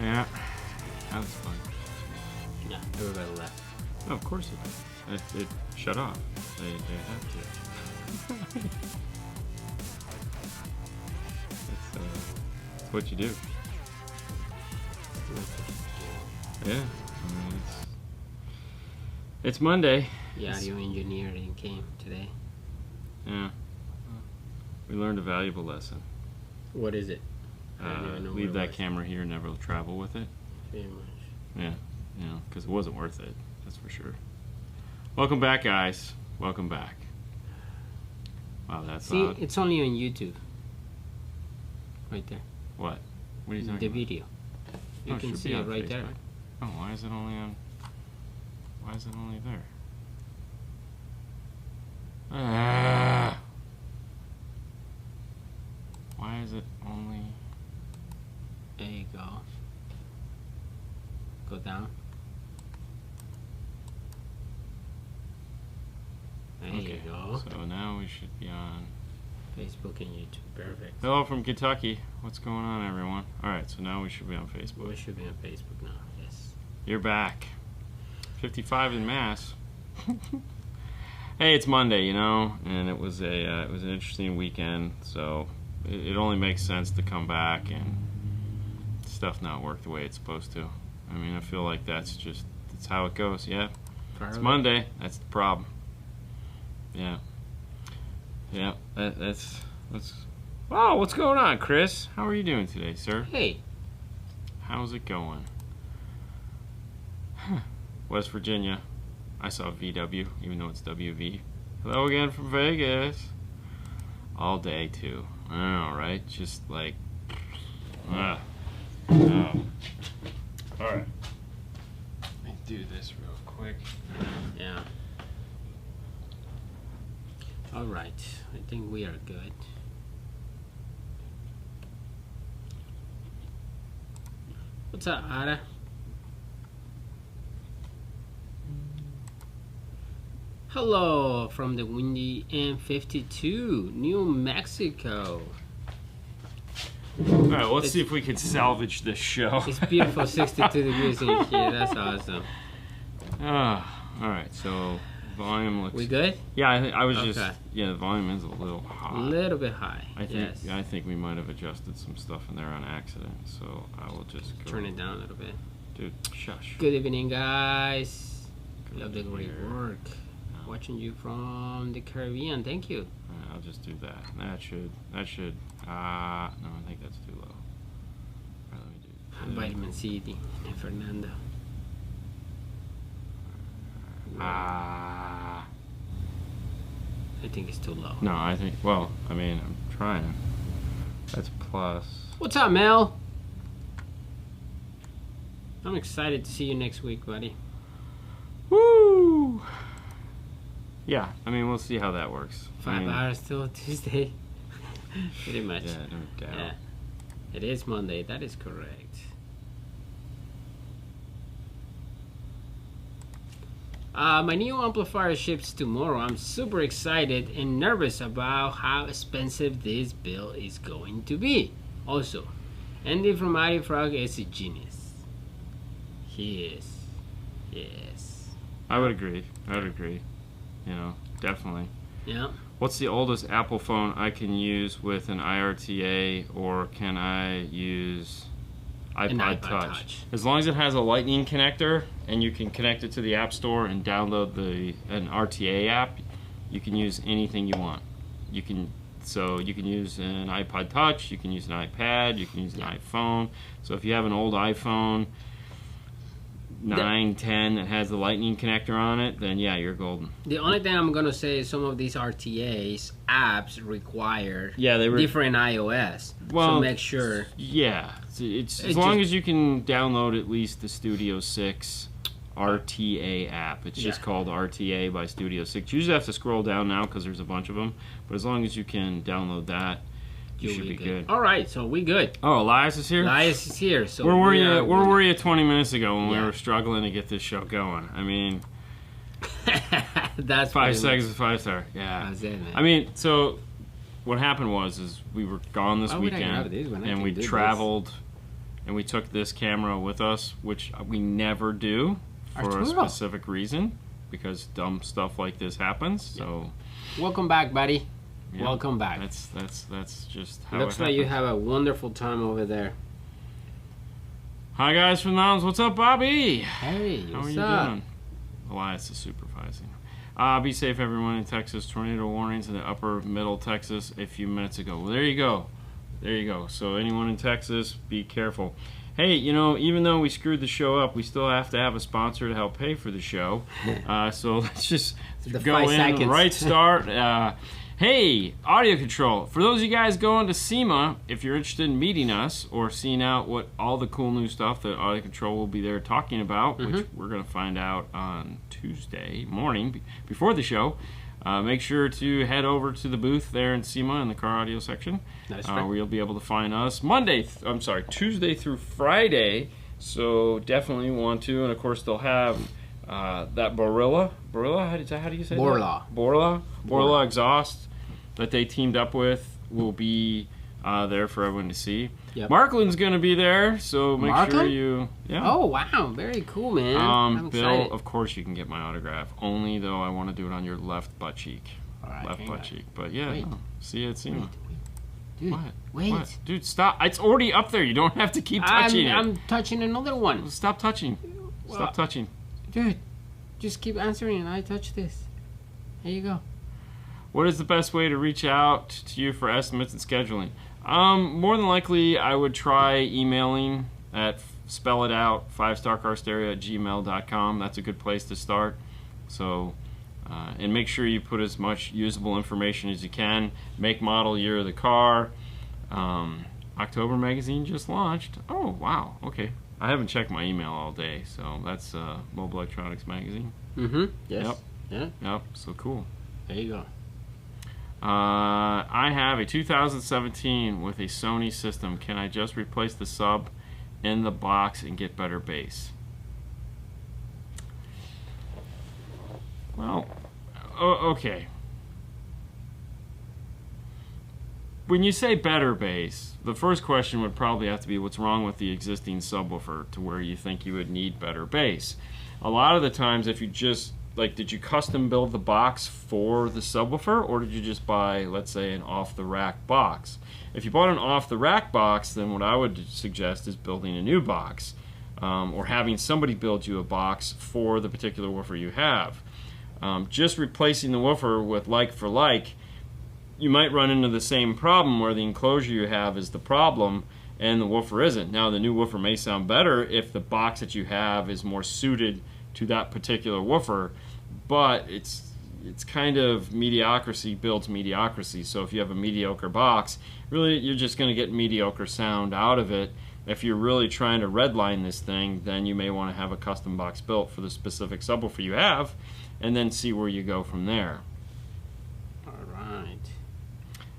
Yeah, that was fun. Yeah, everybody left. Oh, of course it did. It shut off. They have to. It's what you do. Yeah, I mean, it's Monday. Yeah, your engineering came today. Yeah, we learned a valuable lesson. What is it? Leave that camera here, never travel with it. Pretty much. Yeah, you know, because it wasn't worth it. That's for sure. Welcome back, guys. Welcome back. Wow, that's odd. It's only on YouTube. Right there. What? What are you talking the about? Video. You can see it right there. Oh, why is it only on? Why is it only there? Why is it only? There you go. Go down. There you go. So now we should be on Facebook and YouTube. Perfect. Hello from Kentucky. What's going on, everyone? All right, so now we should be on Facebook. We should be on Facebook now. Yes. You're back. 55 in Mass. Hey, it's Monday, you know, and it was an interesting weekend. So it only makes sense to come back and stuff not work the way it's supposed to. I mean, I feel like that's how it goes. Yeah, it's Monday. That's the problem. Yeah. That's. Oh, what's going on, Chris? How are you doing today, sir? Hey. How's it going? West Virginia. I saw VW, even though it's WV. Hello again from Vegas. All day too. I know, right? Just like. Oh. All right. Let me do this real quick. Yeah. All right. I think we are good. What's up, Ada? Hello from the windy M52, New Mexico. All right, let's see if we can salvage this show. It's beautiful, 62 degrees in here. That's awesome. All right, so volume looks. We good? Yeah, I was just. Yeah, the volume is a little high. A little bit high. I think we might have adjusted some stuff in there on accident, so I will just go. Turn it down a little bit. Dude, shush. Good evening, guys. Love the great work. Watching you from the Caribbean. Thank you. I'll just do that. That should. No, I think that's too low. All right, let me do. Vitamin C and Fernando. I think it's too low. No, I think. Well, I mean, I'm trying. That's plus. What's up, Mel? I'm excited to see you next week, buddy. Woo! Yeah, I mean, we'll see how that works. 5 hours till Tuesday. Pretty much. Yeah, no doubt. Yeah. It is Monday. That is correct. My new amplifier ships tomorrow. I'm super excited and nervous about how expensive this build is going to be. Also, Andy from Mighty Frog is a genius. He is. Yes. I would agree. You know, definitely. Yeah. What's the oldest Apple phone I can use with an IRTA, or can I use iPod Touch? As long as it has a lightning connector and you can connect it to the App Store and download an RTA app, you can use anything you want. You can use an iPod Touch, you can use an iPad, you can use an iPhone. So if you have an old iPhone 9, 10 that has the lightning connector on it, then yeah, you're golden. The only thing I'm gonna say is some of these RTAs apps require different iOS. Well, so make sure. Yeah, it's as long as you can download at least the Studio 6 RTA app. It's just called RTA by Studio 6. You usually have to scroll down now because there's a bunch of them, but as long as you can download that, you should be good. All right, so we good. Oh, Elias is here? Elias is here. So where were you 20 minutes ago when we were struggling to get this show going? I mean, that's 5 seconds of 5-star. Yeah. That's it, man. I mean, so what happened was we were gone this weekend, and we traveled and we took this camera with us, which we never do for a specific reason, because dumb stuff like this happens. So, welcome back, buddy. Yeah, welcome back. That's just how Looks like you have a wonderful time over there. Hi guys from the mountains. What's up, Bobby? Hey, how are you doing? Elias is supervising. Be safe, everyone in Texas. Tornado warnings in the upper middle Texas a few minutes ago. Well, there you go. There you go. So anyone in Texas, be careful. Hey, you know, even though we screwed the show up, we still have to have a sponsor to help pay for the show. So let's just go in, right start. Hey, audio control. For those of you guys going to SEMA, if you're interested in meeting us or seeing out what all the cool new stuff that audio control will be there talking about, which we're going to find out on Tuesday morning before the show, make sure to head over to the booth there in SEMA in the car audio section, where you'll be able to find us Tuesday through Friday. So definitely want to, and of course they'll have that Borilla, how do you say that? Borilla exhaust that they teamed up with will be there for everyone to see. Yep. Markland's gonna be there, so make sure you. Yeah. Oh wow, very cool, man. I'm Bill, excited. of course you can get my autograph. Only though I want to do it on your left butt cheek. All right, left butt cheek. But yeah, no, see you at SEMA. Dude, what? Dude, stop! It's already up there. You don't have to keep touching it. I'm touching another one. Stop touching. Stop touching. Dude, just keep answering and I touch this. Here you go. What is the best way to reach out to you for estimates and scheduling? More than likely, I would try emailing at spell it out 5starcarstereo@gmail.com. That's a good place to start. So, and make sure you put as much usable information as you can. Make, model, year of the car. October magazine just launched. Oh wow, okay. I haven't checked my email all day, so that's Mobile Electronics magazine. Yes. Yep. Yeah. Yep. So cool. There you go. I have a 2017 with a Sony system. Can I just replace the sub in the box and get better bass? Well, okay. When you say better bass, the first question would probably have to be what's wrong with the existing subwoofer to where you think you would need better bass. A lot of the times, if you just did you custom build the box for the subwoofer, or did you just buy, let's say, an off-the-rack box? If you bought an off-the-rack box, then what I would suggest is building a new box, or having somebody build you a box for the particular woofer you have. Just replacing the woofer with like for like, you might run into the same problem where the enclosure you have is the problem and the woofer isn't. Now, the new woofer may sound better if the box that you have is more suited to that particular woofer, but it's kind of mediocrity builds mediocrity. So if you have a mediocre box, really you're just going to get mediocre sound out of it. If you're really trying to redline this thing, then you may want to have a custom box built for the specific subwoofer you have, and then see where you go from there. All right.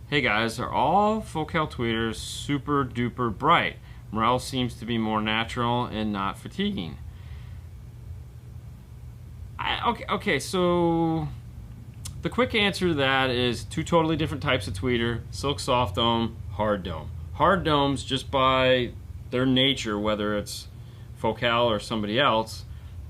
Hey guys, are all Focal tweeters super duper bright? Morale seems to be more natural and not fatiguing. Okay, so the quick answer to that is two totally different types of tweeter: silk soft dome, hard dome. Hard domes, just by their nature, whether it's Focal or somebody else,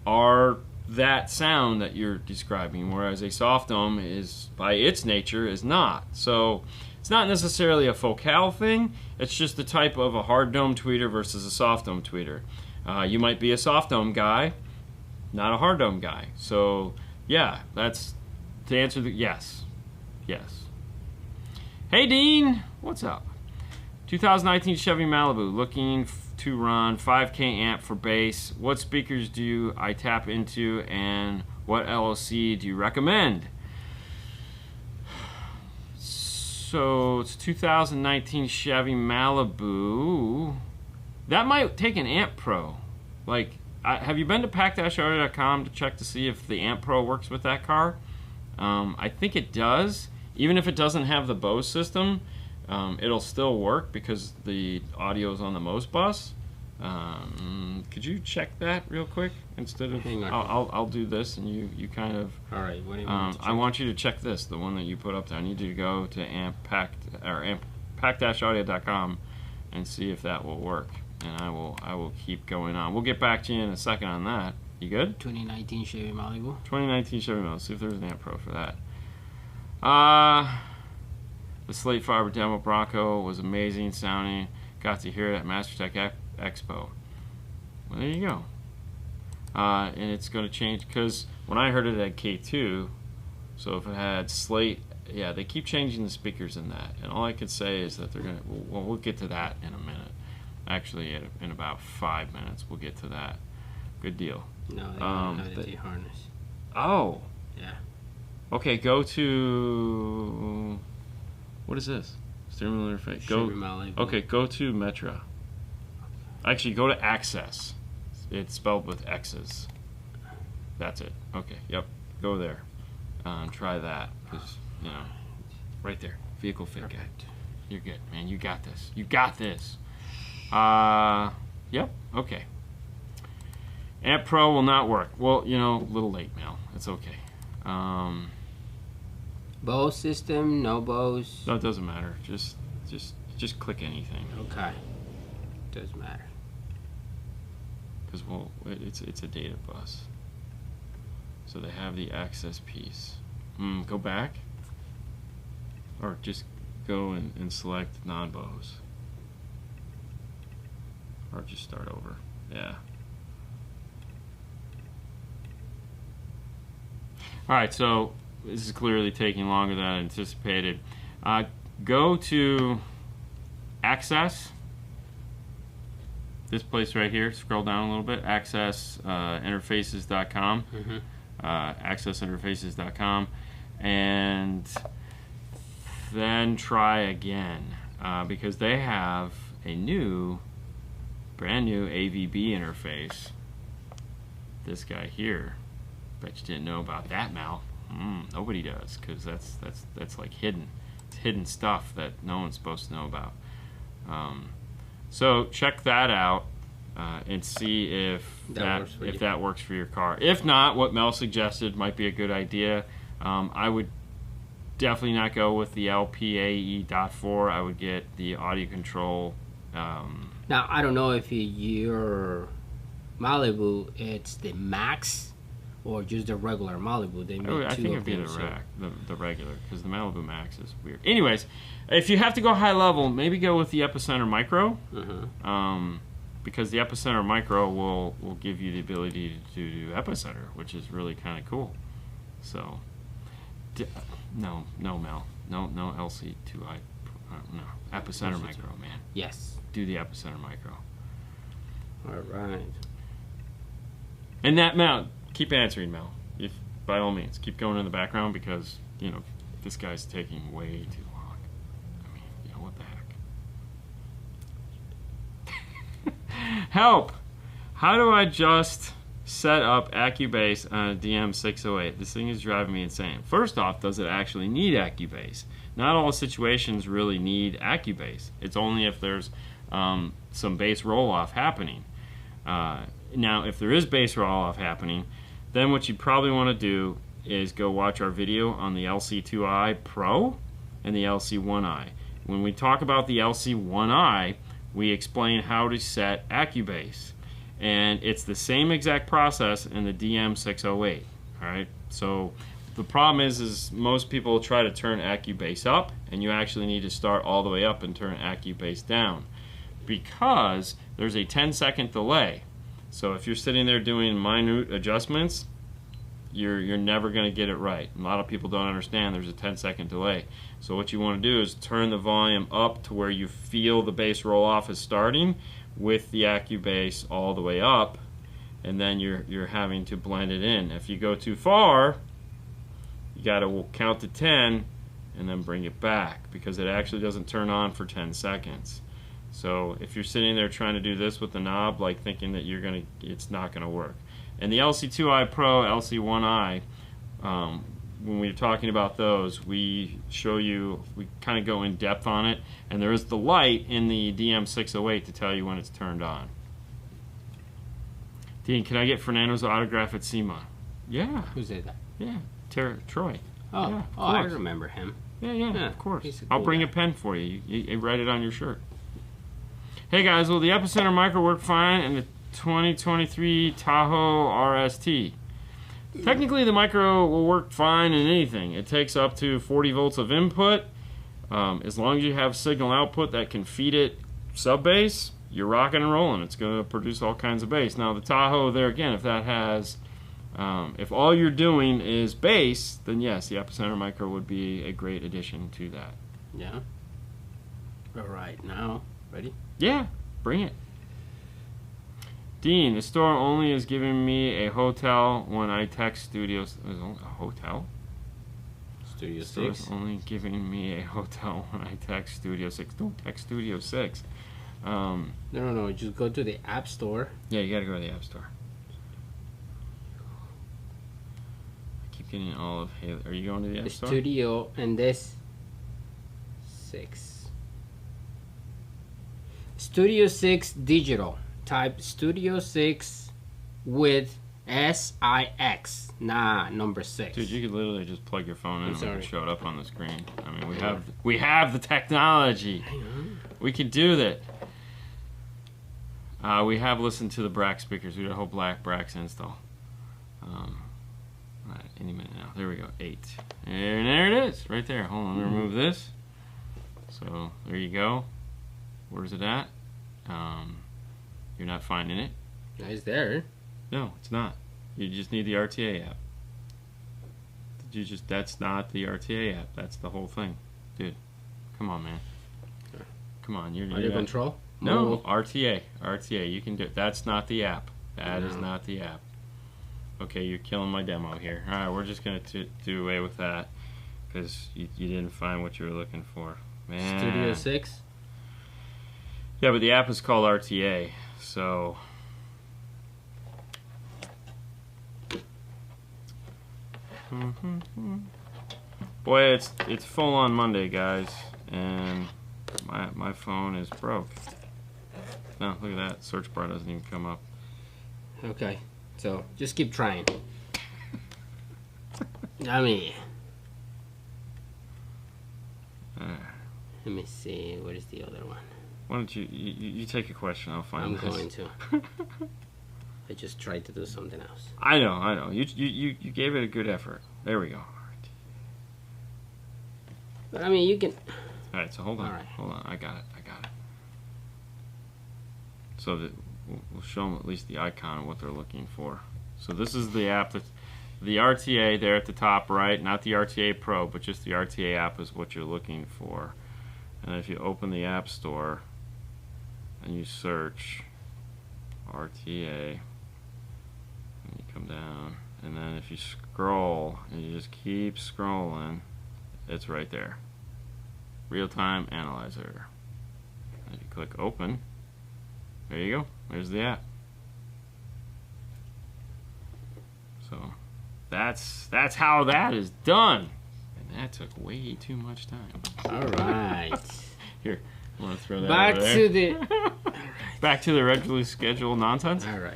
are that sound that you're describing, whereas a soft dome is, by its nature, is not. So it's not necessarily a Focal thing, it's just the type of a hard dome tweeter versus a soft dome tweeter. You might be a soft dome guy, not a hard dome guy. So yeah, that's to answer the yes. Hey Dean, what's up? 2019 Chevy Malibu, looking to run 5K amp for bass. What speakers do I tap into, and what LLC do you recommend? So it's 2019 Chevy Malibu. That might take an Amp Pro. Have you been to pack-audio.com to check to see if the Amp Pro works with that car? I think it does. Even if it doesn't have the Bose system, it'll still work because the audio is on the Mose bus. Could you check that real quick instead of? Hang on. I'll do this and you kind of. All right. What do you want? I want you to check this, the one that you put up there. I need you to go to pack-audio.com and see if that will work. and I will keep going on. We'll get back to you in a second on that. You good? 2019 Chevy Malibu. 2019 Chevy Malibu. See if there's an amp pro for that. The slate fiber demo Bronco was amazing sounding. Got to hear it at MasterTech Expo. Well, there you go. And it's going to change because when I heard it at K2, so if it had slate, yeah, they keep changing the speakers in that. And all I could say is that they're going to, well, we'll get to that in a minute. Actually, in about 5 minutes, we'll get to that. Good deal. No, they don't have the T-harness. Oh. Yeah. Okay, go to, what is this? Steering wheel interface. Chevy Malibu. Okay, go to Metra. Actually, go to Access. It's spelled with X's. That's it. Okay, yep. Go there. Try that. Because, you know, right there. Vehicle fit guide. You're good, man. You got this. You got this. Yep. Okay. Amp Pro will not work. Well, you know, a little late, Mel. It's okay. Bose system, no Bose. No, it doesn't matter. Just click anything. Okay. Doesn't matter. Because well, it's a data bus. So they have the access piece. Go back, or just go and select non-Bose, or just start over. Yeah. All right. So this is clearly taking longer than I anticipated. Go to Access. This place right here, scroll down a little bit, accessinterfaces.com, accessinterfaces.com, and then try again, because they have a brand new AVB interface. This guy here, bet you didn't know about that, Mal. Nobody does, because that's like hidden. It's hidden stuff that no one's supposed to know about. So check that out and see if that works for your car. If not, what Mel suggested might be a good idea. I would definitely not go with the LPAE.4. I would get the audio control. Now I don't know if your Malibu it's the Max or just the regular Malibu. They make I two think of it'd be them, the regular, because the Malibu Max is weird. Anyways, if you have to go high level, maybe go with the Epicenter Micro, because the Epicenter Micro will give you the ability to do Epicenter, which is really kind of cool. So, no Mel, no LC2i, no Epicenter Micro, man. Yes. Do the Epicenter Micro. All right. And that Mel. Keep answering, Mel. If by all means, keep going in the background, because you know this guy's taking way too long. I mean, you know, what the heck? Help! How do I just set up Accubase on a DM608? This thing is driving me insane. First off, does it actually need Accubase? Not all situations really need Accubase. It's only if there's some bass roll-off happening. Now, if there is bass roll-off happening, then what you probably want to do is go watch our video on the LC2i Pro and the LC1i. When we talk about the LC1i, we explain how to set Accubase. And it's the same exact process in the DM608. All right. So the problem is most people try to turn Accubase up, and you actually need to start all the way up and turn Accubase down, because there's a 10-second delay. So if you're sitting there doing minute adjustments, you're never going to get it right. A lot of people don't understand there's a 10-second delay. So what you want to do is turn the volume up to where you feel the bass roll off is starting with the Accubase all the way up, and then you're having to blend it in. If you go too far, you got to count to 10 and then bring it back, because it actually doesn't turn on for 10 seconds. So if you're sitting there trying to do this with the knob, like thinking that it's not gonna work. And the LC2i Pro, LC1i, when we're talking about those, we show you, we kind of go in depth on it, and there is the light in the DM608 to tell you when it's turned on. Dean, can I get Fernando's autograph at SEMA? Yeah. Who said that? Yeah, Troy. Oh, yeah, I remember him. Yeah, of course. I'll bring a pen for you. You write it on your shirt. Hey guys, will the Epicenter micro work fine in the 2023 Tahoe RST? Technically, the micro will work fine in anything. It takes up to 40 volts of input. As long as you have signal output that can feed it sub-bass, you're rocking and rolling. It's going to produce all kinds of bass. Now, the Tahoe there, again, if that has, if all you're doing is bass, then yes, the Epicenter micro would be a great addition to that. Yeah. All right, now, ready? Yeah, bring it. Dean, the store only is giving me a hotel when I text Studios. A hotel? Studio The store's 6. only giving me a hotel when I text Studio 6. Don't text Studio 6. No. Just go to the App Store. Yeah, you gotta go to the App Store. I keep getting all of Haley. Are you going to the App Store? Studio and this 6. Studio 6 Digital. Type Studio 6 with SIX. Nah, number 6. Dude, you could literally just plug your phone in and it show it up on the screen. I mean, we have the technology. We could do that. We have listened to the Brax speakers. We got a whole black Brax install. Right, any minute now. There we go. 8. And there it is, right there. Hold on, let me remove this. So there you go. Where's it at? You're not finding it. It's there. No, it's not. You just need the RTA app. That's not the RTA app. That's the whole thing. Dude, come on, man. Come on. Audio control? No, RTA. RTA. You can do it. That's not the app. That is not the app. Okay, you're killing my demo here. All right, we're just going to do away with that because you didn't find what you were looking for. Man. Studio 6? Yeah, but the app is called RTA, so... Boy, it's full on Monday, guys, and my phone is broke. No, look at that. Search bar doesn't even come up. Okay, so just keep trying. I mean, let me see. What is the other one? Why don't you take a question? I'll find. I'm going to. I just tried to do something else. I know. You gave it a good effort. There we go. But I mean, you can. All right. So hold on. Right. Hold on. I got it. So that we'll show them at least the icon of what they're looking for. So this is the app that's the RTA there at the top right, not the RTA Pro, but just the RTA app is what you're looking for. And if you open the App Store and you search RTA, and you come down, and then if you scroll and you just keep scrolling, it's right there. Real-time analyzer. And you click open. There you go. There's the app. So that's how that is done. And that took way too much time. All right. Here, I want to throw that Back over there. to the. All right. Back to the regularly scheduled nonsense. All right.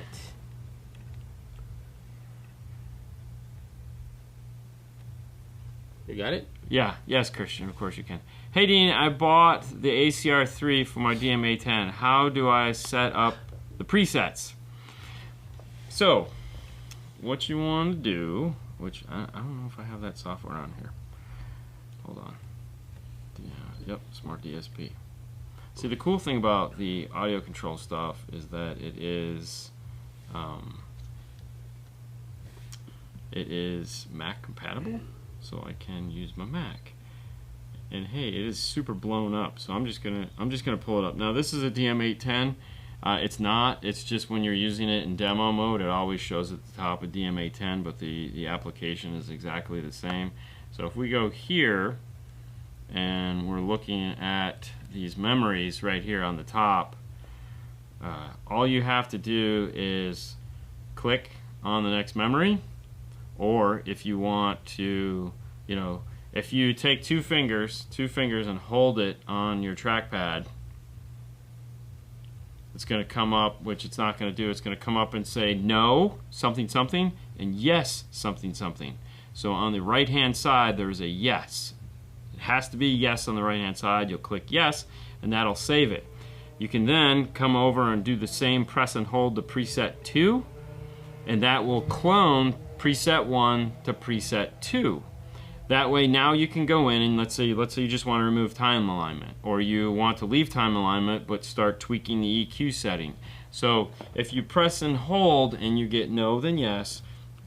You got it? Yeah. Yes, Christian. Of course you can. Hey, Dean, I bought the ACR3 for my DMA10. How do I set up the presets? So, what you want to do, which I don't know if I have that software on here. Hold on. Yep, Smart DSP. See, the cool thing about the audio control stuff is that it is Mac compatible, so I can use my Mac. And hey, it is super blown up, so I'm just gonna pull it up. Now this is a DM810. It's not. It's just when you're using it in demo mode, it always shows at the top of DM810, but the application is exactly the same. So if we go here, and we're looking at these memories right here on the top, all you have to do is click on the next memory, or if you want to, if you take two fingers and hold it on your trackpad, it's going to come up, which it's not going to do. It's going to come up and say no, something, something, and yes, something, something. So on the right-hand side, there's a yes. It has to be yes on the right-hand side. You'll click yes, and that'll save it. You can then come over and do the same, press and hold the preset 2, and that will clone preset 1 to preset 2. That way now you can go in and let's say you just want to remove time alignment, or you want to leave time alignment but start tweaking the EQ setting. So if you press and hold and you get no then yes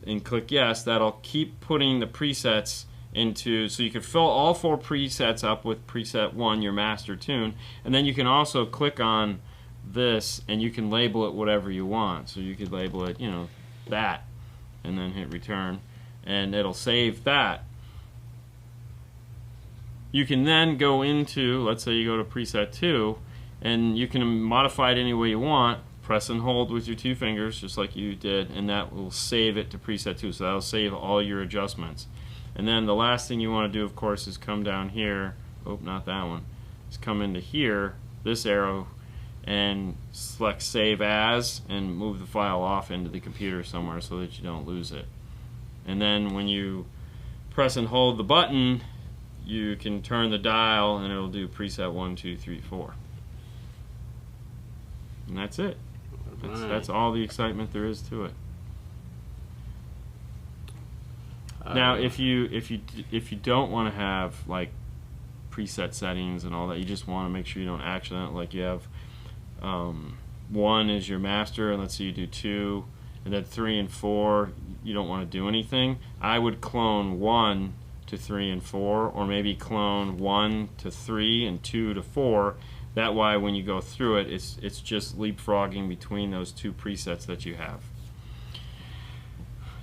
and click yes, that'll keep putting the presets into, so you can fill all 4 presets up with preset 1, your master tune, and then you can also click on this and you can label it whatever you want. So you could label it, you know, that, and then hit return and it'll save that. You can then go into, let's say you go to preset 2, and you can modify it any way you want. Press and hold with your 2 fingers, just like you did, and that will save it to preset 2. So that'll save all your adjustments. And then the last thing you want to do, of course, is come down here. Oh, not that one. Is come into here, this arrow, and select Save As, and move the file off into the computer somewhere so that you don't lose it. And then when you press and hold the button, you can turn the dial and it'll do preset 1, 2, 3, 4. And that's it. That's all the excitement there is to it. Now if you don't want to have like preset settings and all that, you just want to make sure you don't accident, like you have 1 is your master, and let's say you do 2, and then 3 and 4 you don't want to do anything, I would clone 1 to 3 and 4, or maybe clone 1 to 3 and 2 to 4. That way when you go through it, it's just leapfrogging between those 2 presets that you have.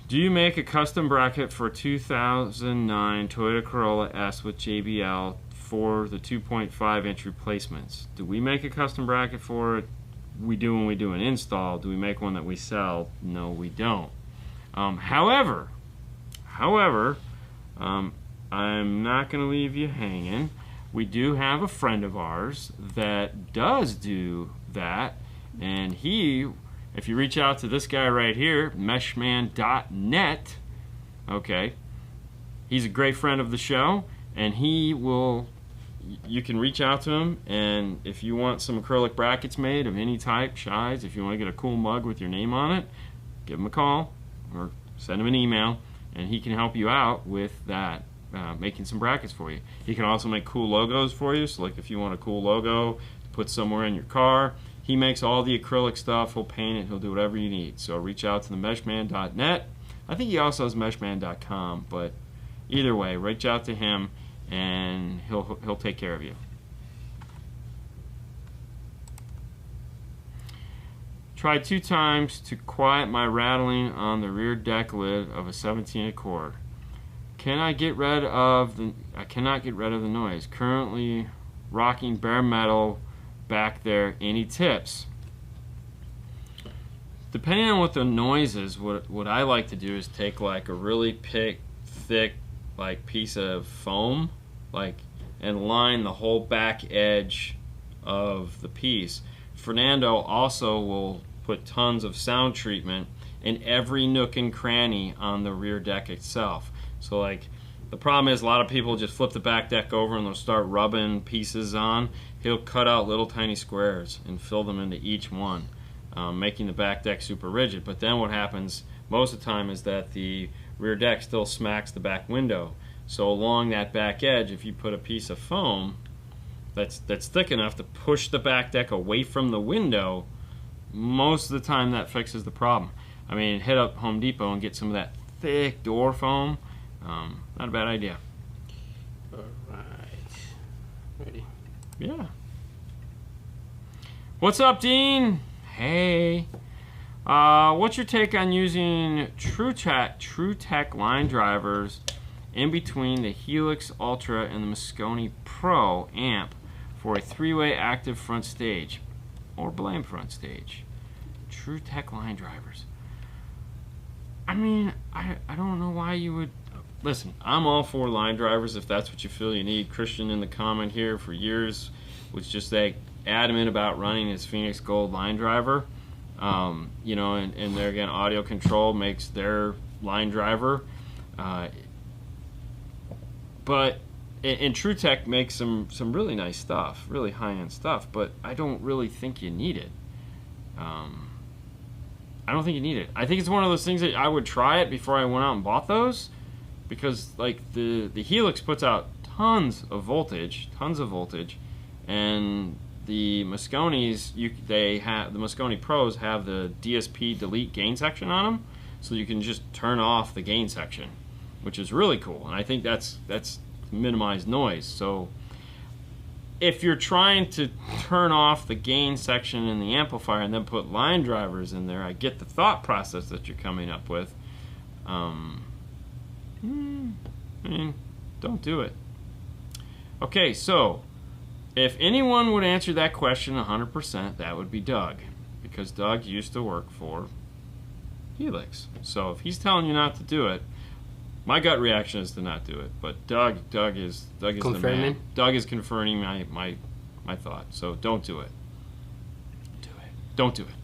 Do you make a custom bracket for 2009 Toyota Corolla S with JBL for the 2.5 inch replacements? Do we make a custom bracket for it? We do when we do an install. Do we make one that we sell? No, we don't. However, I'm not going to leave you hanging. We do have a friend of ours that does do that, and if you reach out to this guy right here, meshman.net, okay, he's a great friend of the show, and you can reach out to him, and if you want some acrylic brackets made of any type, size, if you want to get a cool mug with your name on it, give him a call or send him an email, and he can help you out with that, making some brackets for you. He can also make cool logos for you, so like if you want a cool logo to put somewhere in your car, he makes all the acrylic stuff, he'll paint it, he'll do whatever you need. So reach out to the meshman.net. I think he also has meshman.com, but either way, reach out to him and he'll take care of you. Tried 2 times to quiet my rattling on the rear deck lid of a 17 Accord. I cannot get rid of the noise. Currently rocking bare metal back there. Any tips? Depending on what the noise is, what I like to do is take like a really thick like piece of foam, and line the whole back edge of the piece. Fernando also will put tons of sound treatment in every nook and cranny on the rear deck itself. So like the problem is a lot of people just flip the back deck over and they'll start rubbing pieces on. He'll cut out little tiny squares and fill them into each one, making the back deck super rigid. But then what happens most of the time is that the rear deck still smacks the back window. So along that back edge, if you put a piece of foam that's thick enough to push the back deck away from the window, most of the time that fixes the problem. I mean, hit up Home Depot and get some of that thick door foam. Not a bad idea. Alright. Ready? Yeah. What's up, Dean? Hey. What's your take on using TrueTech line drivers in between the Helix Ultra and the Moscone Pro amp for a 3-way active front stage or blame front stage? TrueTech line drivers. I mean, I don't know why you would. Listen, I'm all for line drivers if that's what you feel you need. Christian in the comment here for years was just like adamant about running his Phoenix Gold line driver. You know, and there again, Audio Control makes their line driver. But and TrueTech makes some really nice stuff, really high-end stuff, but I don't really think you need it. I don't think you need it. I think it's one of those things that I would try it before I went out and bought those, because like the Helix puts out tons of voltage, and the Mosconis, the Mosconi Pros have the DSP delete gain section on them, so you can just turn off the gain section, which is really cool. And I think that's minimized noise. So if you're trying to turn off the gain section in the amplifier and then put line drivers in there, I get the thought process that you're coming up with. I mean, don't do it. Okay, so if anyone would answer that question 100%, that would be Doug, because Doug used to work for Helix. So if he's telling you not to do it, my gut reaction is to not do it. But Doug is the man. Doug is confirming my thought. So don't do it. Don't do it.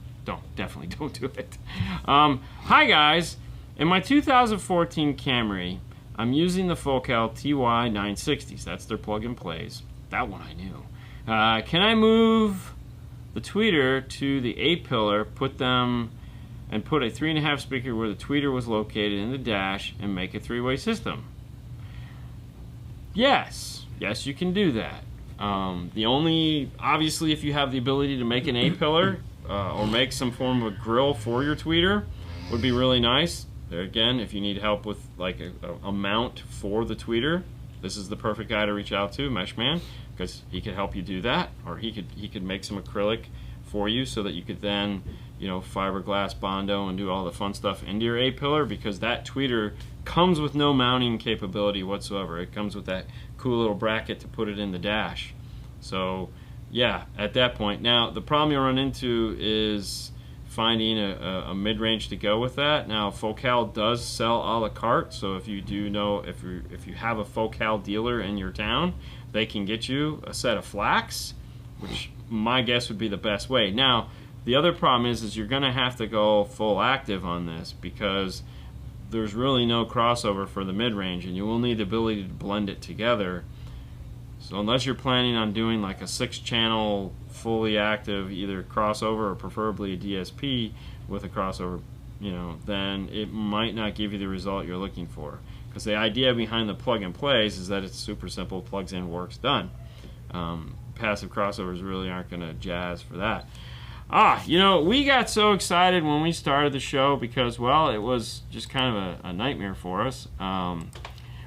Definitely don't do it. Hi guys. In my 2014 Camry, I'm using the Focal TY960s. That's their plug-and-plays. That one I knew. Can I move the tweeter to the A-pillar, put a 3.5 speaker where the tweeter was located in the dash, and make a three-way system? Yes, you can do that. Obviously, if you have the ability to make an A-pillar or make some form of a grill for your tweeter, would be really nice. There again, if you need help with like a mount for the tweeter, this is the perfect guy to reach out to, Meshman, because he could help you do that, or he could make some acrylic for you so that you could then, fiberglass Bondo and do all the fun stuff into your A-pillar, because that tweeter comes with no mounting capability whatsoever. It comes with that cool little bracket to put it in the dash. So yeah, at that point. Now the problem you run into is finding a mid-range to go with that. Now Focal does sell a la carte, so if you have a Focal dealer in your town, they can get you a set of flacks, which my guess would be the best way. Now the other problem is you're gonna have to go full active on this, because there's really no crossover for the mid-range, and you will need the ability to blend it together. So unless you're planning on doing like a 6-channel fully active either crossover or preferably a DSP with a crossover, then it might not give you the result you're looking for. Because the idea behind the plug-and-plays is that it's super simple, plugs in, works, done. Passive crossovers really aren't going to jazz for that. We got so excited when we started the show because, well, it was just kind of a nightmare for us.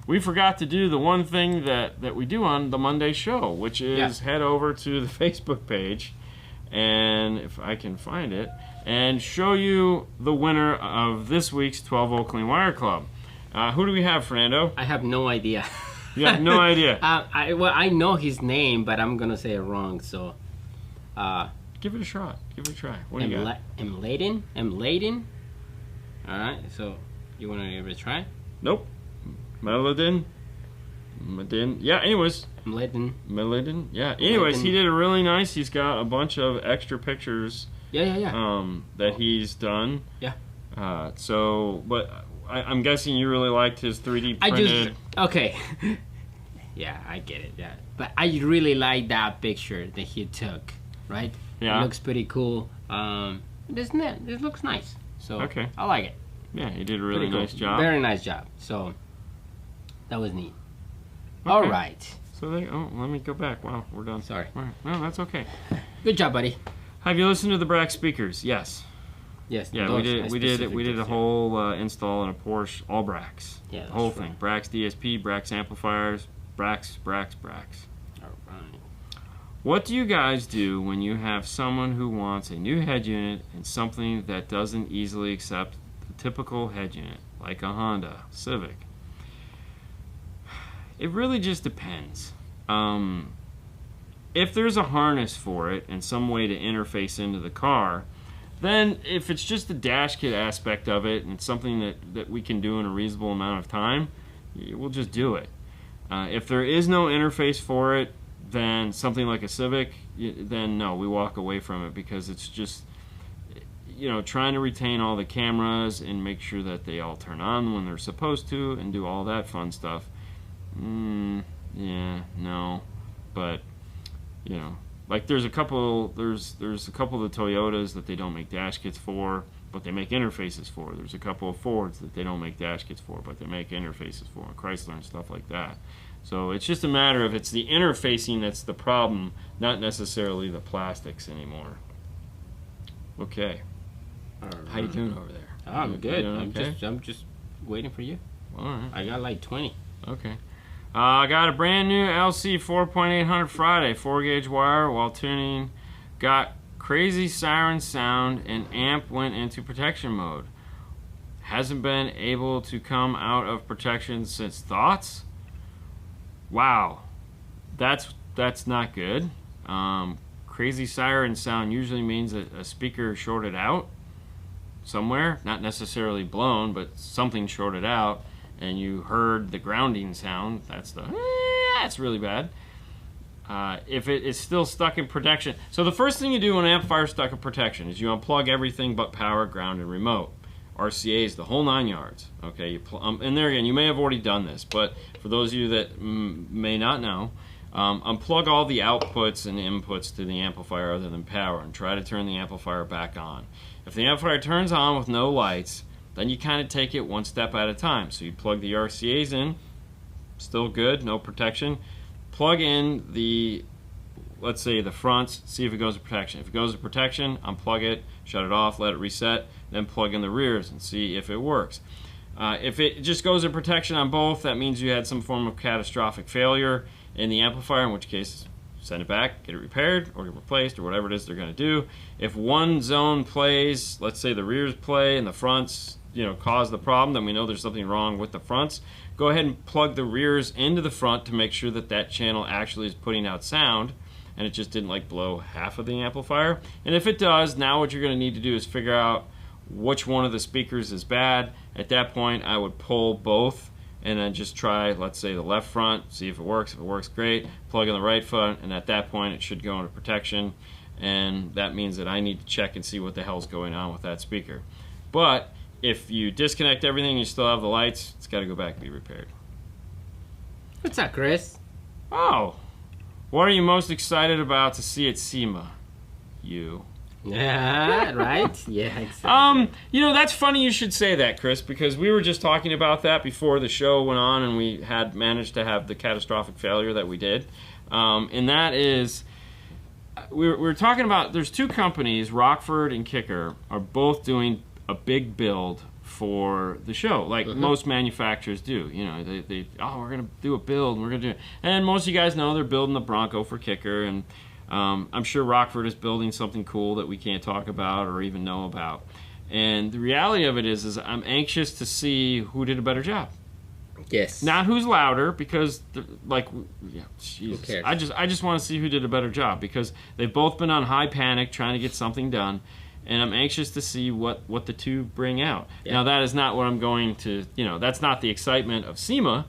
We forgot to do the one thing that we do on the Monday show, which is head over to the Facebook page, and if I can find it, and show you the winner of this week's 12-volt Clean Wire Club. Who do we have, Fernando? I have no idea. You have no idea? I know his name, but I'm going to say it wrong, so... Give it a shot. Give it a try. What do you got? Mladen? Alright, so you want to give it a try? Nope. Meladin? Yeah, anyways. Meladin? Yeah, anyways, he did a really nice, he's got a bunch of extra pictures that he's done. Yeah. But I'm guessing you really liked his 3D printed... Okay. Yeah, I get it, yeah. But I really like that picture that he took, right? Yeah. It looks pretty cool. This looks nice. So, okay. I like it. Yeah, he did a really nice job. Very nice job. So, that was neat. Okay. All right. So, let me go back. Wow, we're done. Sorry. All right. No, that's okay. Good job, buddy. Have you listened to the Brax speakers? Yes. Yes. Yeah, we did a whole install in a Porsche, all Brax. Yeah, the whole thing. Brax DSP, Brax amplifiers, Brax. All right. What do you guys do when you have someone who wants a new head unit and something that doesn't easily accept the typical head unit, like a Honda Civic? It really just depends. If there's a harness for it and some way to interface into the car, then if it's just the dash kit aspect of it and it's something that we can do in a reasonable amount of time, we'll just do it. If there is no interface for it, then something like a Civic, then no, we walk away from it, because it's just, trying to retain all the cameras and make sure that they all turn on when they're supposed to and do all that fun stuff. Yeah, no, but you know, like there's a couple of the Toyotas that they don't make dash kits for, but they make interfaces for. There's a couple of Fords that they don't make dash kits for, but they make interfaces for, and Chrysler and stuff like that. So it's just a matter of it's the interfacing that's the problem, not necessarily the plastics anymore. Okay. How you doing over there? Oh, I'm good. Okay? I'm just waiting for you. All right. I got like 20. Okay. I got a brand new LC 4.800 Friday 4-gauge wire while tuning. Got crazy siren sound and amp went into protection mode. Hasn't been able to come out of protection since. Thoughts? Wow. That's not good. Crazy siren sound usually means that a speaker shorted out somewhere, not necessarily blown, but something shorted out, and you heard the grounding sound. That's really bad. If it is still stuck in protection, so the first thing you do when an amplifier is stuck in protection is you unplug everything but power, ground, and remote. RCA's, the whole 9 yards. Okay, and there again, you may have already done this, but for those of you that may not know, unplug all the outputs and inputs to the amplifier other than power and try to turn the amplifier back on. If the amplifier turns on with no lights, then you kind of take it one step at a time. So you plug the RCA's in, still good, no protection. Plug in the, let's say the fronts, see if it goes to protection. If it goes to protection, unplug it, shut it off, let it reset, then plug in the rears and see if it works. If it just goes to protection on both, that means you had some form of catastrophic failure in the amplifier, in which case send it back, get it repaired or get replaced or whatever it is they're going to do. If one zone plays, let's say the rears play and the fronts cause the problem, then we know there's something wrong with the fronts. Go ahead and plug the rears into the front to make sure that that channel actually is putting out sound and it just didn't like blow half of the amplifier. And if it does, now what you're going to need to do is figure out which one of the speakers is bad. At that point, I would pull both and then just try, let's say, the left front, see if it works. If it works, great. Plug in the right front, and at that point, it should go into protection. And that means that I need to check and see what the hell's going on with that speaker. But if you disconnect everything and you still have the lights, it's got to go back and be repaired. What's up, Chris? Oh, what are you most excited about to see at SEMA? You. Yeah, right? Yeah, exactly. That's funny you should say that, Chris, because we were just talking about that before the show went on and we had managed to have the catastrophic failure that we did. And that is, we were talking about, there's two companies, Rockford and Kicker, are both doing a big build for the show, like most manufacturers do. We're going to do a build, and we're going to do it. And most of you guys know they're building the Bronco for Kicker, and I'm sure Rockford is building something cool that we can't talk about or even know about. And the reality of it is I'm anxious to see who did a better job. Yes. Not who's louder, because Jesus. Who cares? I just want to see who did a better job, because they've both been on high panic trying to get something done, and I'm anxious to see what the two bring out. Yeah. Now that is not what I'm going to, that's not the excitement of SEMA,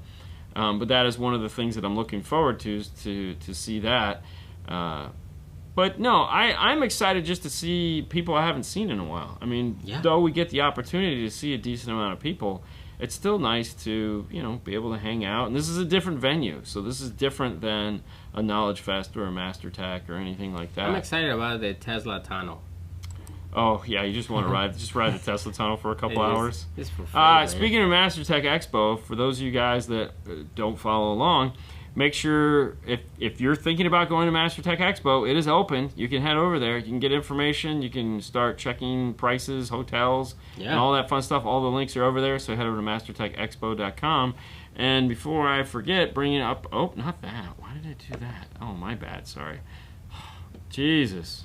but that is one of the things that I'm looking forward to see that. But no, I'm excited just to see people I haven't seen in a while. I mean, though we get the opportunity to see a decent amount of people, it's still nice to, be able to hang out. And this is a different venue, so this is different than a Knowledge Fest or a MasterTech or anything like that. I'm excited about the Tesla tunnel. Oh, yeah, you just want to ride the Tesla tunnel for a couple hours? It's for free, speaking of MasterTech Expo, for those of you guys that don't follow along, make sure if you're thinking about going to MasterTech Expo, it is open. You can head over there. You can get information. You can start checking prices, hotels, and all that fun stuff. All the links are over there, so head over to mastertechexpo.com. And before I forget, bring it up. Oh, not that. Why did I do that? Oh, my bad. Sorry. Jesus.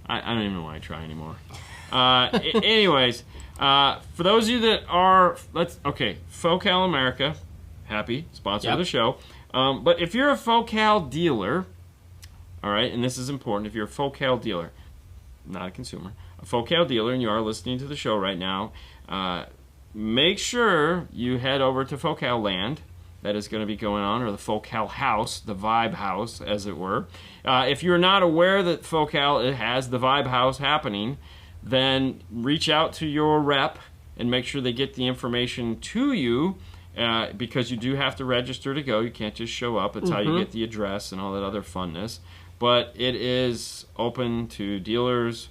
I don't even know why I try anymore. Anyways, for those of you that are, Focal America, happy, sponsor of the show. But if you're a Focal dealer, all right, and this is important, if you're a Focal dealer, not a consumer, a Focal dealer, and you are listening to the show right now, make sure you head over to Focal Land. That is going to be going on, or the Focal House, the Vibe House, as it were. If you're not aware that Focal has the Vibe House happening, then reach out to your rep and make sure they get the information to you. because you do have to register to go. You can't just show up. It's how you get the address and all that other funness. But it is open to dealers,